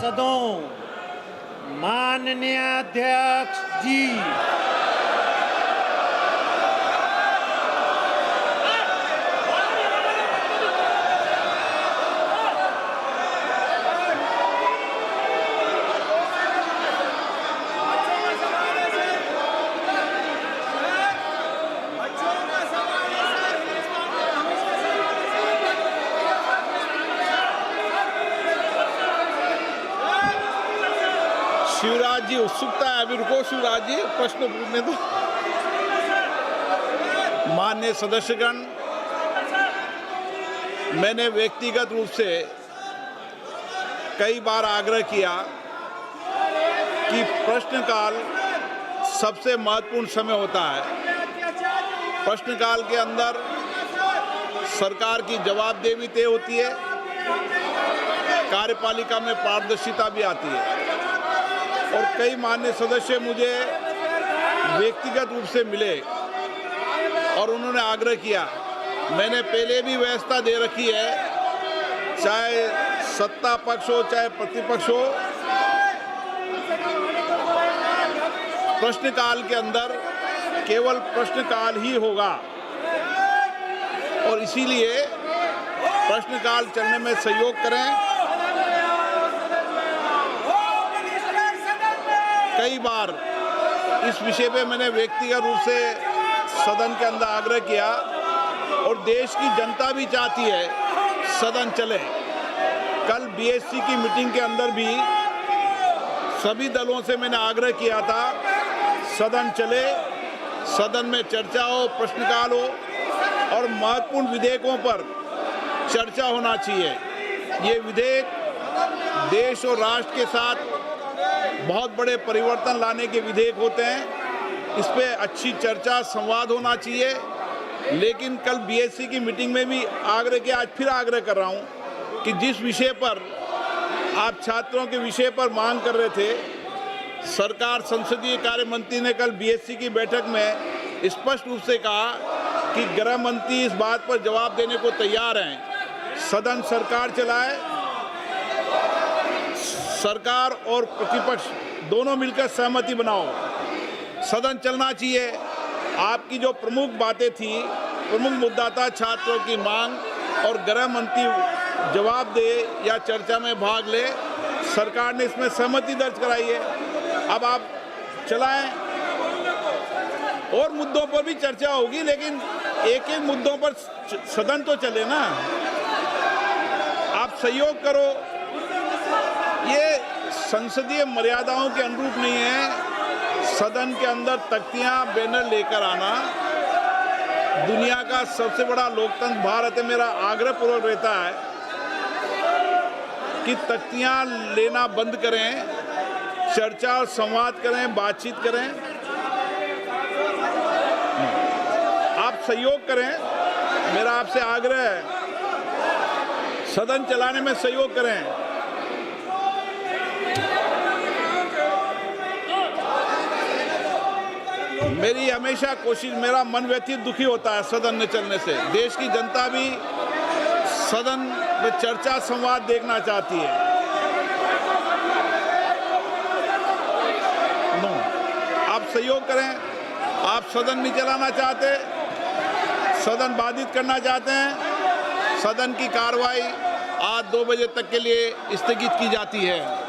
पार्षदों, माननीय अध्यक्ष जी, शिवराज जी उत्सुकता है, अभी रुको शिवराज जी, प्रश्न पूछने दो। माननीय सदस्यगण, मैंने व्यक्तिगत रूप से कई बार आग्रह किया कि प्रश्नकाल सबसे महत्वपूर्ण समय होता है। प्रश्नकाल के अंदर सरकार की जवाबदेही तय होती है, कार्यपालिका में पारदर्शिता भी आती है। और कई माननीय सदस्य मुझे व्यक्तिगत रूप से मिले और उन्होंने आग्रह किया, मैंने पहले भी व्यवस्था दे रखी है, चाहे सत्ता पक्ष हो चाहे प्रतिपक्ष हो, प्रश्नकाल के अंदर केवल प्रश्नकाल ही होगा और इसीलिए प्रश्नकाल चलने में सहयोग करें। कई बार इस विषय पे मैंने व्यक्तिगत रूप से सदन के अंदर आग्रह किया और देश की जनता भी चाहती है सदन चले। कल बीएससी की मीटिंग के अंदर भी सभी दलों से मैंने आग्रह किया था सदन चले, सदन में चर्चा हो, प्रश्नकाल हो और महत्वपूर्ण विधेयकों पर चर्चा होना चाहिए। ये विधेयक देश और राष्ट्र के साथ बहुत बड़े परिवर्तन लाने के विधेयक होते हैं, इस पे अच्छी चर्चा संवाद होना चाहिए। लेकिन कल बीएससी की मीटिंग में भी आग्रह किया, आज फिर आग्रह कर रहा हूं कि जिस विषय पर आप छात्रों के विषय पर मांग कर रहे थे, सरकार संसदीय कार्य मंत्री ने कल बीएससी की बैठक में स्पष्ट रूप से कहा कि गृह मंत्री इस बात पर जवाब देने को तैयार हैं, सदन सरकार चलाए, सरकार और प्रतिपक्ष दोनों मिलकर सहमति बनाओ, सदन चलना चाहिए। आपकी जो प्रमुख बातें थी, प्रमुख मुद्दा था छात्रों की मांग और गृह मंत्री जवाब दे या चर्चा में भाग ले, सरकार ने इसमें सहमति दर्ज कराई है। अब आप चलाएं, और मुद्दों पर भी चर्चा होगी, लेकिन एक एक मुद्दों पर सदन तो चले ना। आप सहयोग करो, ये संसदीय मर्यादाओं के अनुरूप नहीं है। सदन के अंदर तख्तियां बैनर लेकर आना, दुनिया का सबसे बड़ा लोकतंत्र भारत है, मेरा आग्रह पूर्वक रहता है कि तख्तियां लेना बंद करें, चर्चा और संवाद करें, बातचीत करें। आप सहयोग करें, मेरा आपसे आग्रह है, सदन चलाने में सहयोग करें। मेरी हमेशा कोशिश, मेरा मन व्यथित दुखी होता है सदन न चलने से। देश की जनता भी सदन में चर्चा संवाद देखना चाहती है। आप सहयोग करें, आप सदन नहीं चलाना चाहते, सदन बाधित करना चाहते हैं, सदन की कार्रवाई आज 2 बजे तक के लिए स्थगित की जाती है।